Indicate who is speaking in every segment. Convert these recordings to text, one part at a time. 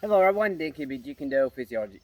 Speaker 1: Hello everyone, DKB Jeet Kune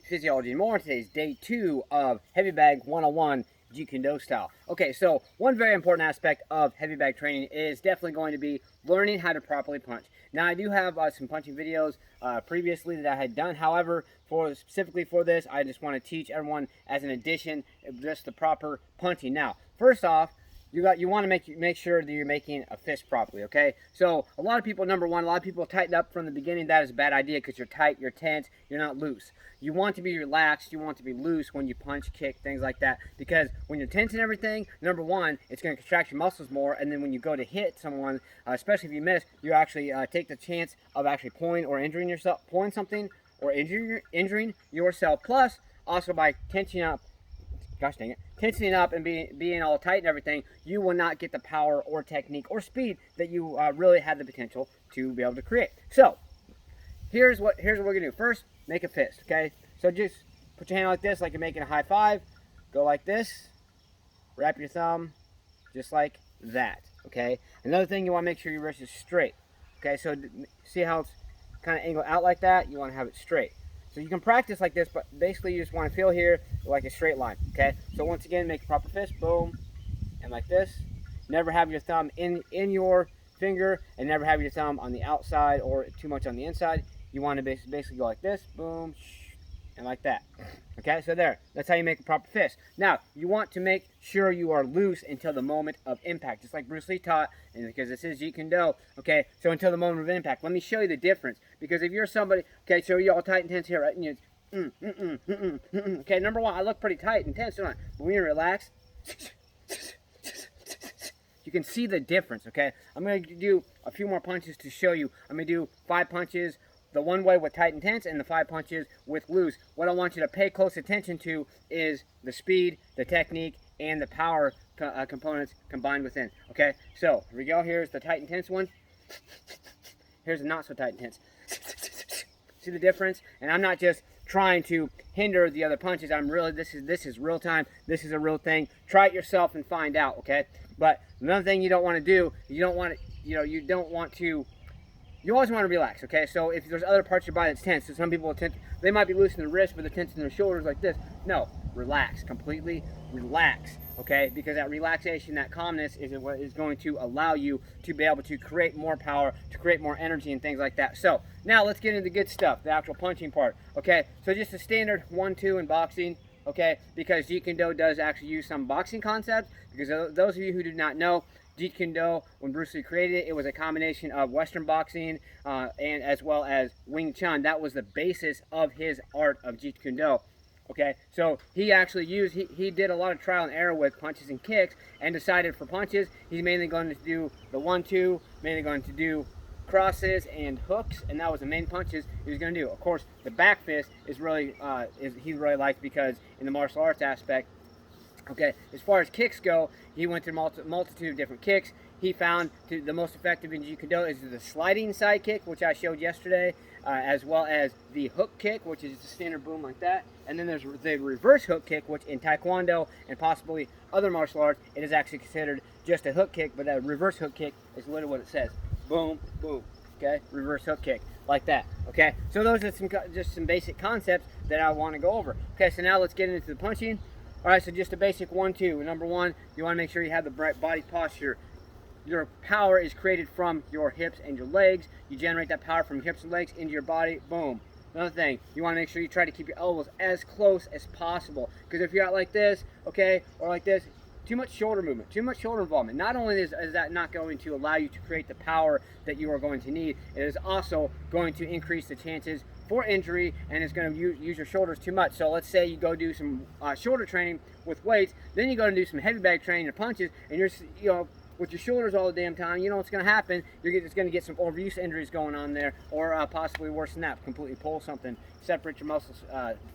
Speaker 1: Physiology and more. Today's day 2 of Heavy Bag 101 Jeet Kune style. Okay, so one very important aspect of heavy bag training is definitely going to be learning how to properly punch. Now I do have some punching videos previously that I had done. However, specifically for this, I just want to teach everyone as an addition just the proper punching. Now, first off, you want to make sure that you're making a fist properly, okay? So a lot of people, number one, a lot of people tighten up from the beginning. That is a bad idea because you're tight, you're tense, you're not loose. You want to be relaxed, you want to be loose when you punch, kick, things like that. Because when you're tense and everything, number one, it's going to contract your muscles more, and then when you go to hit someone, especially if you miss, you actually take the chance of actually pulling or injuring yourself, pulling something or injuring yourself. Plus, also by tensing up, gosh dang it, tensing up and being all tight and everything, you will not get the power or technique or speed that you really have the potential to be able to create. So here's what we're gonna do. First, make a fist. Okay, so just put your hand like this, like you're making a high five. Go like this. Wrap your thumb, just like that. Okay. Another thing, you want to make sure your wrist is straight. Okay, so see how it's kind of angled out like that? You want to have it straight. So you can practice like this, but basically you just want to feel here like a straight line, okay? So once again, make a proper fist, boom, and like this. Never have your thumb in your finger, and never have your thumb on the outside or too much on the inside. You want to basically go like this, boom, and like that. Okay, so there. That's how you make a proper fist. Now, you want to make sure you are loose until the moment of impact, just like Bruce Lee taught, and because this is Jeet Kune. Okay, so until the moment of impact. Let me show you the difference. Because if you're somebody, okay, so you're all tight and tense here, right? And you, okay, number one, I look pretty tight and tense, don't I? But when you relax, you can see the difference, okay? I'm going to do a few more punches to show you. I'm going to do 5 punches the one way with tight and tense, and the 5 punches with loose. What I want you to pay close attention to is the speed, the technique, and the power components combined within. Okay, so here we go. Here's the tight and tense one. Here's the not so tight and tense. See the difference? And I'm not just trying to hinder the other punches. I'm really, this is real time. This is a real thing. Try it yourself and find out. Okay. But another thing you don't want to do, you always want to relax, okay? So if there's other parts of your body that's tense, so some people they might be loosening their wrist, but they're tensing their shoulders like this. No, relax, completely relax, okay? Because that relaxation, that calmness is what is going to allow you to be able to create more power, to create more energy and things like that. So now let's get into the good stuff, the actual punching part, okay? So just a standard 1-2 in boxing, okay? Because Jeet Kune does actually use some boxing concepts, because those of you who do not know, Jeet Kune, when Bruce Lee created it, it was a combination of Western boxing and as well as Wing Chun. That was the basis of his art of Jeet Kune. Okay, so he actually he did a lot of trial and error with punches and kicks, and decided for punches, he's mainly going to do the 1-2, mainly going to do crosses and hooks, and that was the main punches he was going to do. Of course, the back fist is really he really liked, because in the martial arts aspect, okay, as far as kicks go, he went through multitude of different kicks. He found the most effective in Jeet Kune is the sliding side kick, which I showed yesterday, as well as the hook kick, which is just a standard boom like that. And then there's the reverse hook kick, which in Taekwondo and possibly other martial arts, it is actually considered just a hook kick, but that reverse hook kick is literally what it says. Boom, boom, okay? Reverse hook kick, like that, okay? So those are just some basic concepts that I want to go over. Okay, so now let's get into the punching. All right, so just a basic 1-2. Number one, you want to make sure you have the right body posture. Your power is created from your hips and your legs. You generate that power from your hips and legs into your body. Boom. Another thing, you want to make sure you try to keep your elbows as close as possible. Because if you're out like this, okay, or like this, too much shoulder movement, too much shoulder involvement. Not only is that not going to allow you to create the power that you are going to need, it is also going to increase the chances for injury, and it's going to use your shoulders too much. So let's say you go do some shoulder training with weights, then you go and do some heavy bag training or punches, and you're with your shoulders all the damn time, you know what's going to happen. You're just going to get some overuse injuries going on there, or possibly worse than that, completely pull something, separate your muscle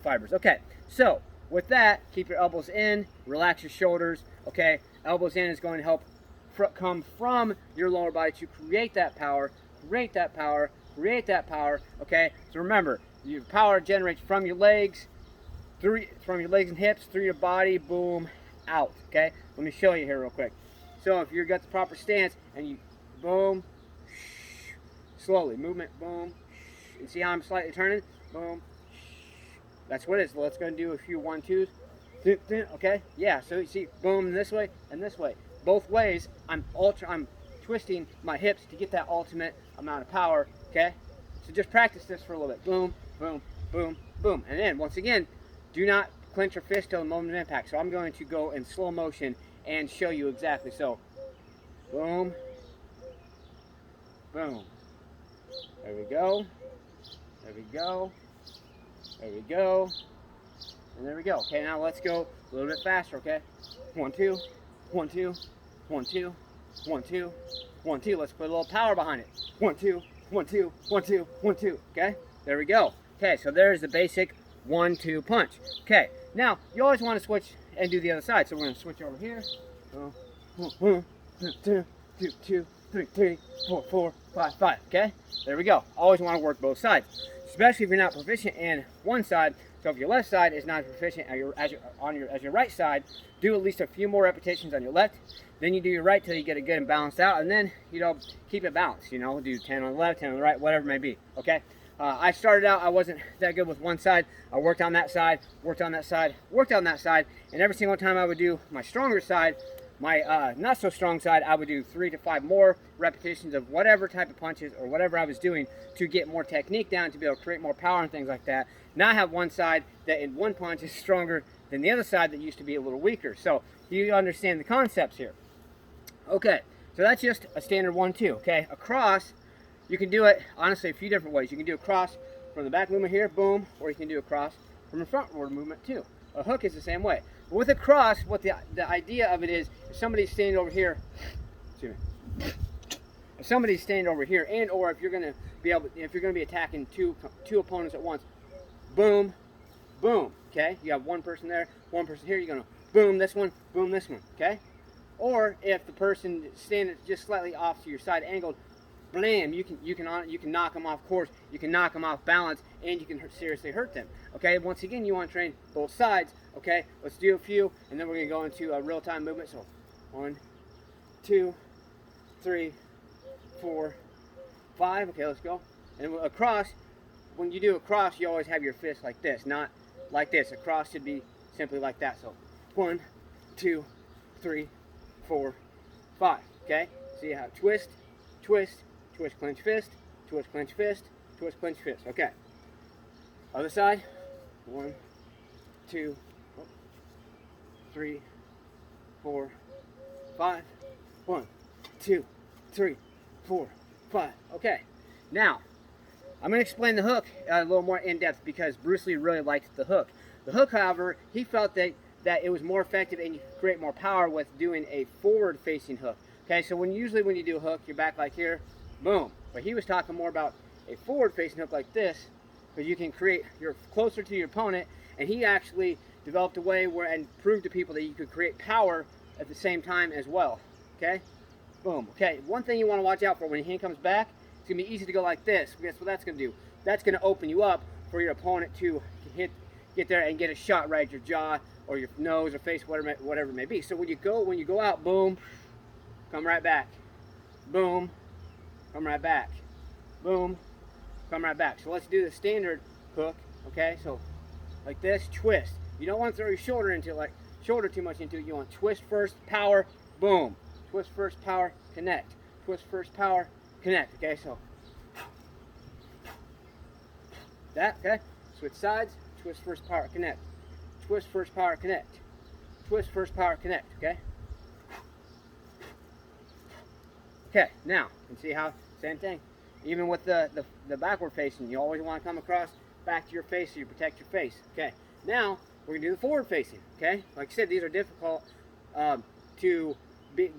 Speaker 1: fibers. Okay, so with that, keep your elbows in, relax your shoulders, okay? Elbows in is going to help come from your lower body to create that power, create that power, create that power, okay? So remember, your power generates from your legs, from your legs and hips, through your body, boom, out, okay? Let me show you here real quick. So if you've got the proper stance, and you, boom, slowly, movement, boom, And see how I'm slightly turning? Boom. That's what it is. Let's go and do a few 1-2s. Okay? Yeah, so you see, boom, this way and this way. Both ways, I'm twisting my hips to get that ultimate amount of power, okay? So just practice this for a little bit. Boom, boom, boom, boom. And then, once again, do not clench your fist till the moment of impact. So I'm going to go in slow motion and show you exactly. So, boom, boom. There we go. There we go. There we go. And there we go. Okay, now let's go a little bit faster, okay? 1, 2, 1, 2, 1, 2, 1, 2, 1, 2. Let's put a little power behind it. 1, 2, 1, 2, 1, 2, 1, 2. Okay? There we go. Okay, so there's the basic 1-2 punch. Okay, now you always want to switch and do the other side. So we're going to switch over here. 1, 2, 2, 3, 3, 4, 4, 5, 5. Okay? There we go. Always want to work both sides, especially if you're not proficient in one side. So if your left side is not proficient as your right side, do at least a few more repetitions on your left. Then you do your right till you get it good and balanced out, and then keep it balanced. Do 10 on the left, 10 on the right, whatever it may be. Okay. I started out, I wasn't that good with one side. I worked on that side, worked on that side, worked on that side, and every single time I would do my stronger side, my not so strong side, I would do 3 to 5 more repetitions of whatever type of punches or whatever I was doing to get more technique down, to be able to create more power and things like that. Now I have one side that in one punch is stronger than the other side that used to be a little weaker. So you understand the concepts here. Okay, so that's just a standard 1-2. Okay, across, you can do it honestly a few different ways. You can do a cross from the back movement here, boom, or you can do a cross from the frontward movement too. A hook is the same way. But with a cross, what the idea of it is, if somebody's standing over here, excuse me, if somebody's standing over here, and or if you're going to be attacking two opponents at once, boom, boom. Okay, you have one person there, one person here. You're going to boom this one, okay? Or if the person standing just slightly off to your side angled, blam, you can knock them off course, you can knock them off balance, and you can seriously hurt them. Okay, once again, you want to train both sides. Okay, let's do a few, and then we're going to go into a real-time movement. So 1, 2, 3, 4, 5. Okay, let's go. And across, when you do a cross, you always have your fist like this, not like this. A cross should be simply like that. So 1, 2, 3, 4, 5. Okay, see how twist, twist, twist, clench fist, twist, clench fist, twist, clench fist. Okay, other side. 1, 2, 3, 4, 5. 1, 2, 3, 4, 5. Okay, now I'm going to explain the hook a little more in depth because Bruce Lee really liked the hook. The hook, however, he felt that it was more effective and you could create more power with doing a forward-facing hook. Okay, so usually when you do a hook, you're back like here, boom. But he was talking more about a forward-facing hook like this, because you can you're closer to your opponent, and he actually developed a way and proved to people that you could create power at the same time as well. Okay, boom. Okay, one thing you want to watch out for when your hand comes back, it's going to be easy to go like this. Guess what that's going to do? That's going to open you up for your opponent to get there and get a shot right at your jaw or your nose or face, whatever it may be. So when you go out, boom, come right back. Boom, come right back. Boom, come right back. So let's do the standard hook. Okay, so like this, twist. You don't want to throw your shoulder too much into it. You want twist first, power, boom. Twist first, power, connect. Twist first, power, connect. Okay, so that. Okay, switch sides. Twist first, power, connect. Twist first, power, connect. Twist first, power, connect. Okay. Okay, now you can see how same thing. Even with the backward facing, you always want to come across back to your face so you protect your face. Okay. Now we're gonna do the forward facing. Okay. Like I said, these are difficult to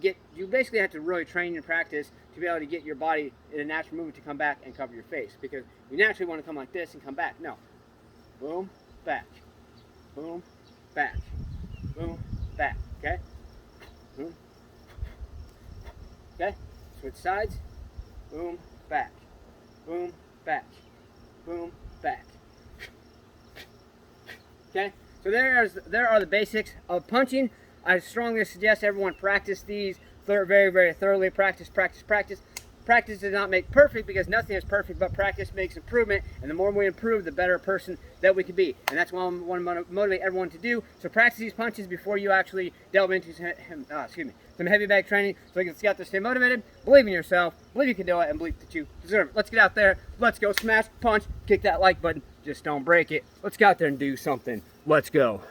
Speaker 1: get. You basically have to really train and practice to be able to get your body in a natural movement to come back and cover your face, because you naturally want to come like this and come back. No. Boom, back. Boom, back. Boom, back. Okay. Boom. Okay. Switch sides. Boom, back. Boom, back. Boom, back. Okay, so there are the basics of punching. I strongly suggest everyone practice these very, very thoroughly. Practice. practice does not make perfect, because nothing is perfect, but practice makes improvement, and the more we improve, the better person that we can be. And that's what I want to motivate everyone to do. So practice these punches before you actually delve into some heavy bag training, so you can get to stay motivated, believe in yourself, believe you can do it, and believe that you deserve it. Let's get out there, let's go smash, punch, kick that like button, just don't break it. Let's get out there and do something. Let's go.